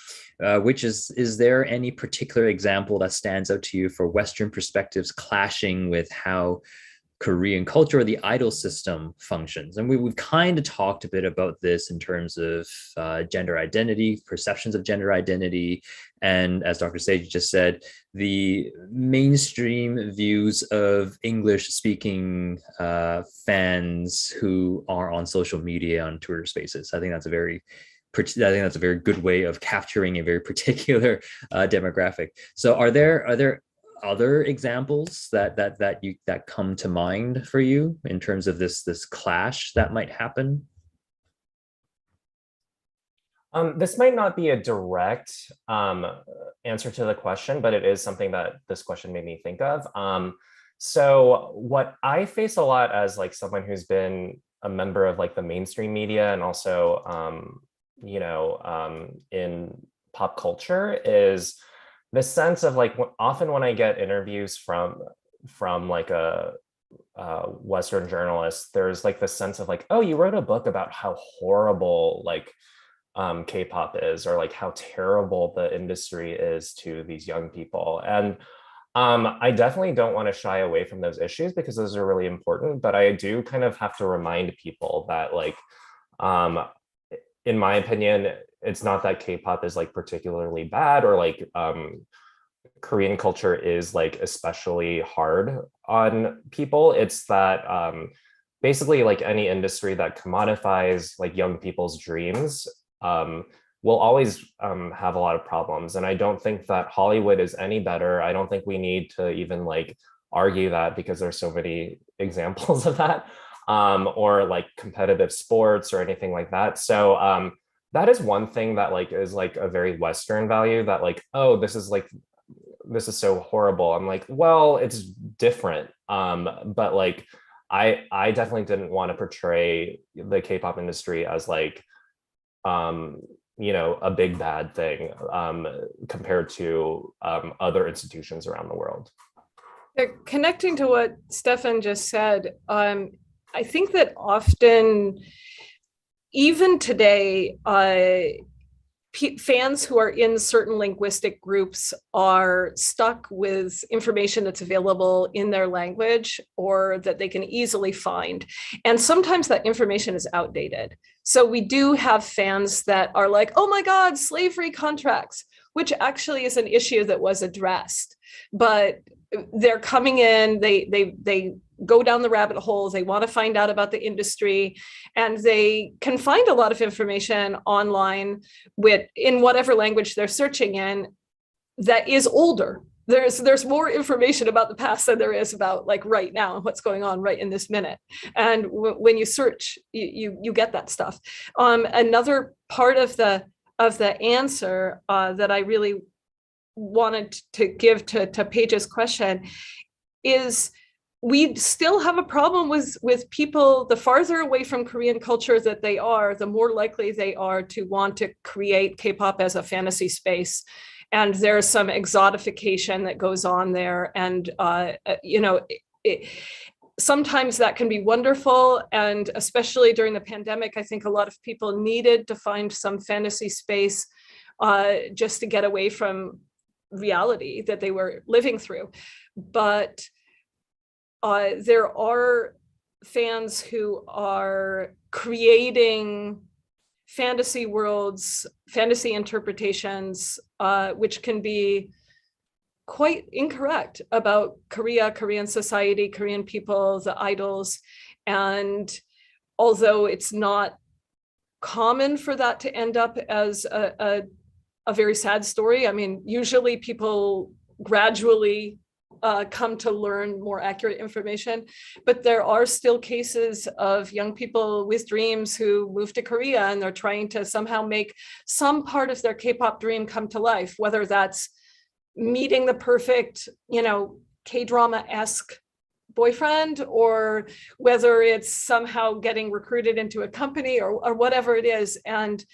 which is there any particular example that stands out to you for Western perspectives clashing with how Korean culture or the idol system functions? And we've kind of talked a bit about this in terms of gender identity, perceptions of gender identity, and as Dr. Saeji just said, the mainstream views of English-speaking fans who are on social media, on Twitter Spaces. I think that's a very good way of capturing a very particular demographic. So, are there other examples that come to mind for you in terms of this clash that might happen? This might not be a direct answer to the question, but it is something that this question made me think of. So what I face a lot as like someone who's been a member of like the mainstream media and also in pop culture is the sense of like, often when I get interviews from like a Western journalist, there's like this sense of like, oh, you wrote a book about how horrible like K-pop is, or like how terrible the industry is to these young people. And I definitely don't want to shy away from those issues because those are really important, but I do kind of have to remind people that like, in my opinion, it's not that K-pop is like particularly bad, or like Korean culture is like especially hard on people. It's that basically like any industry that commodifies like young people's dreams will always have a lot of problems. And I don't think that Hollywood is any better. I don't think we need to even like argue that because there's so many examples of that, or like competitive sports or anything like that. So that is one thing that like is like a very Western value, that like, oh, this is so horrible. I'm like, well, it's different. But like, I definitely didn't want to portray the K-pop industry as like, you know, a big bad thing compared to other institutions around the world. Connecting to what Stefan just said, I think that often, even today, fans who are in certain linguistic groups are stuck with information that's available in their language or that they can easily find. And sometimes that information is outdated. So we do have fans that are like, oh my God, slavery contracts, which actually is an issue that was addressed. But they're coming in, they go down the rabbit hole, they want to find out about the industry, and they can find a lot of information online in whatever language they're searching in that is older. There's more information about the past than there is about like right now, what's going on right in this minute. And when you search, you get that stuff. Another part of the answer that I really wanted to give to Paige's question is, we still have a problem with people. The farther away from Korean culture that they are, the more likely they are to want to create K-pop as a fantasy space. And there's some exotification that goes on there. And, you know, sometimes that can be wonderful. And especially during the pandemic, I think a lot of people needed to find some fantasy space just to get away from reality that they were living through. But there are fans who are creating fantasy worlds, fantasy interpretations, which can be quite incorrect about Korea, Korean society, Korean people, the idols. And although it's not common for that to end up as a very sad story, I mean, usually people gradually come to learn more accurate information, but there are still cases of young people with dreams who move to Korea and they're trying to somehow make some part of their K-pop dream come to life, whether that's meeting the perfect, you know, K-drama-esque boyfriend, or whether it's somehow getting recruited into a company or whatever it is. And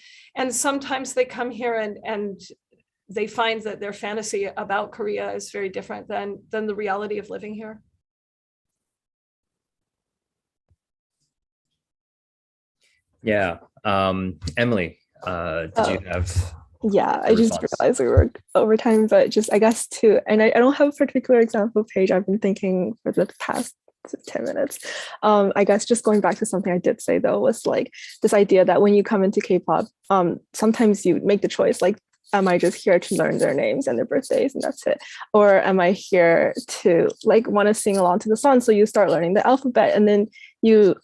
sometimes they come here and they find that their fantasy about Korea is very different than the reality of living here. Yeah. Emily, did you have? Yeah, I just realized we were over time, but just I guess and I don't have a particular example page I've been thinking for the past 10 minutes. I guess just going back to something I did say though, was like this idea that when you come into K-pop, sometimes you make the choice, like, am I just here to learn their names and their birthdays and that's it? Or am I here to like want to sing along to the song? So you start learning the alphabet, and then you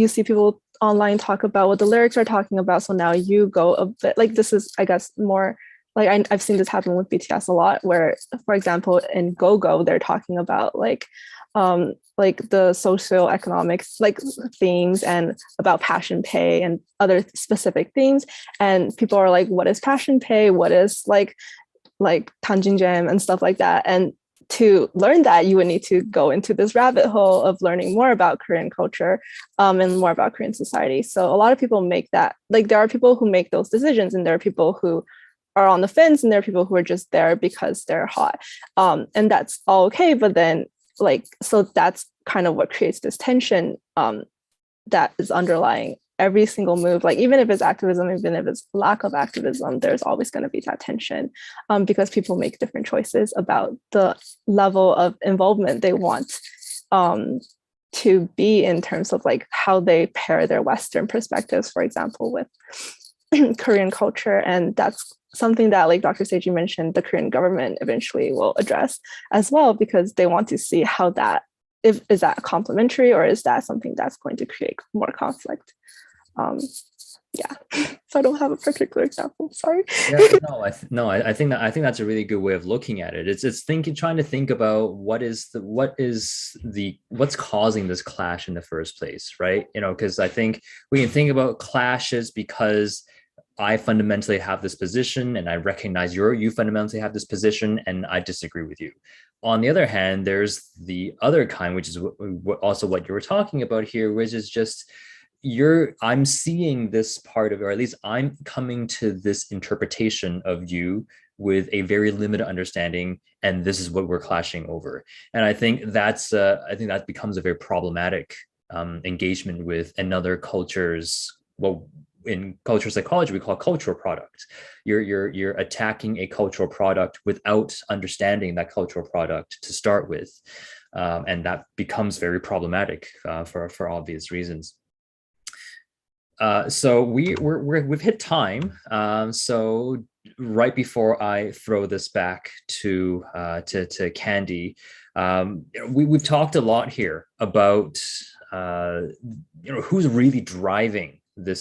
see people online talk about what the lyrics are talking about. So now you go a bit like, this is, I guess, more like I've seen this happen with BTS a lot, where, for example, in Go Go, they're talking about like the socioeconomic like themes and about passion pay and other specific themes. And people are like, what is passion pay? What is like tanjinjem and stuff like that? And to learn that, you would need to go into this rabbit hole of learning more about Korean culture and more about Korean society. So a lot of people make that, like there are people who make those decisions, and there are people who are on the fence, and there are people who are just there because they're hot. And that's all okay. But then so that's kind of what creates this tension that is underlying every single move. Like even if it's activism, even if it's lack of activism, there's always going to be that tension because people make different choices about the level of involvement they want to be in terms of like how they pair their Western perspectives, for example, with Korean culture. And that's something that, like Dr. Saeji mentioned, the Korean government eventually will address as well, because they want to see how that, is that complementary, or is that something that's going to create more conflict? Yeah. So I don't have a particular example. Sorry. Yeah, no, I think that's a really good way of looking at it. It's trying to think about what's causing this clash in the first place, right? Because I think we can think about clashes because I fundamentally have this position and I recognize you fundamentally have this position and I disagree with you. On the other hand, there's the other kind, which is also what you were talking about here, which is just I'm seeing this part of, or at least I'm coming to this interpretation of you with a very limited understanding, and this is what we're clashing over. And I think that becomes a very problematic engagement with another culture's, well, in cultural psychology, we call it cultural product. You're attacking a cultural product without understanding that cultural product to start with. And that becomes very problematic for obvious reasons. So we've hit time. So right before I throw this back to Candy, we've talked a lot here about who's really driving the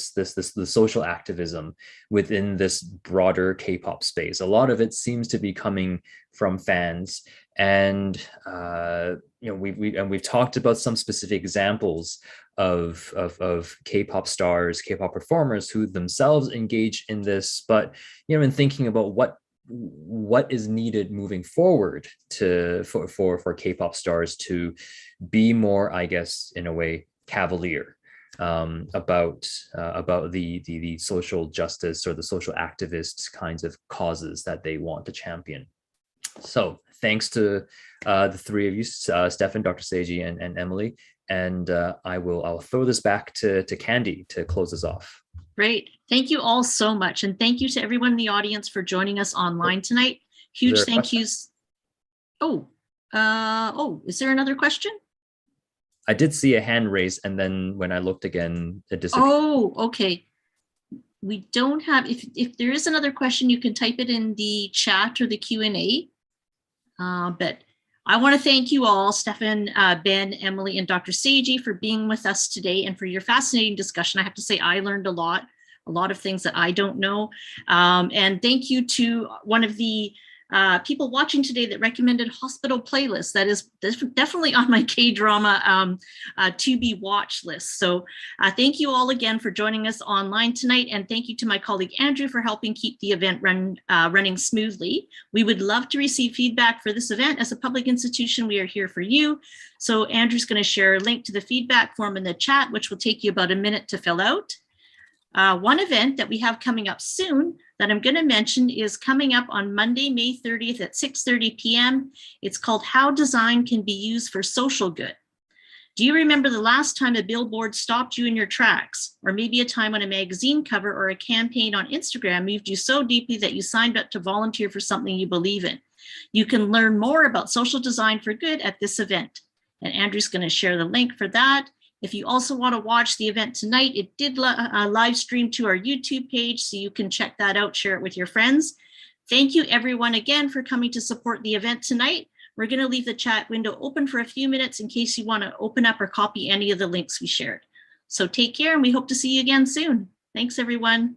social activism within this broader K-pop space. A lot of it seems to be coming from fans, and we've talked about some specific examples of K-pop stars, K-pop performers who themselves engage in this. But in thinking about what is needed moving forward for K-pop stars to be more, I guess, in a way, cavalier about the social justice or the social activist kinds of causes that they want to champion. So thanks to the three of you, Stephan, Dr. Saeji, and Emily. And I'll throw this back to Candy to close us off. Great. Thank you all so much. And thank you to everyone in the audience for joining us online tonight. Huge thank yous. Is there another question? I did see a hand raised, and then when I looked again, it disappeared. Oh, okay. We don't have, if there is another question, you can type it in the chat or the Q&A. But I want to thank you all, Stephan, Ben, Emily, and Dr. Saeji, for being with us today and for your fascinating discussion. I have to say I learned a lot of things that I don't know. And thank you to one of the people watching today that recommended Hospital Playlist. That is definitely on my K-drama to be watch list. So thank you all again for joining us online tonight. And thank you to my colleague Andrew for helping keep the event running smoothly. We would love to receive feedback for this event. As a public institution, we are here for you. So Andrew's going to share a link to the feedback form in the chat, which will take you about a minute to fill out. One event that we have coming up soon that I'm going to mention is coming up on Monday, May 30th at 6:30 p.m. It's called How Design Can Be Used for Social Good. Do you remember the last time a billboard stopped you in your tracks? Or maybe a time when a magazine cover or a campaign on Instagram moved you so deeply that you signed up to volunteer for something you believe in? You can learn more about social design for good at this event. And Andrew's going to share the link for that. If you also want to watch the event tonight, it did live stream to our YouTube page, so you can check that out, share it with your friends. Thank you everyone again for coming to support the event tonight. We're going to leave the chat window open for a few minutes in case you want to open up or copy any of the links we shared. So take care, and we hope to see you again soon. Thanks everyone.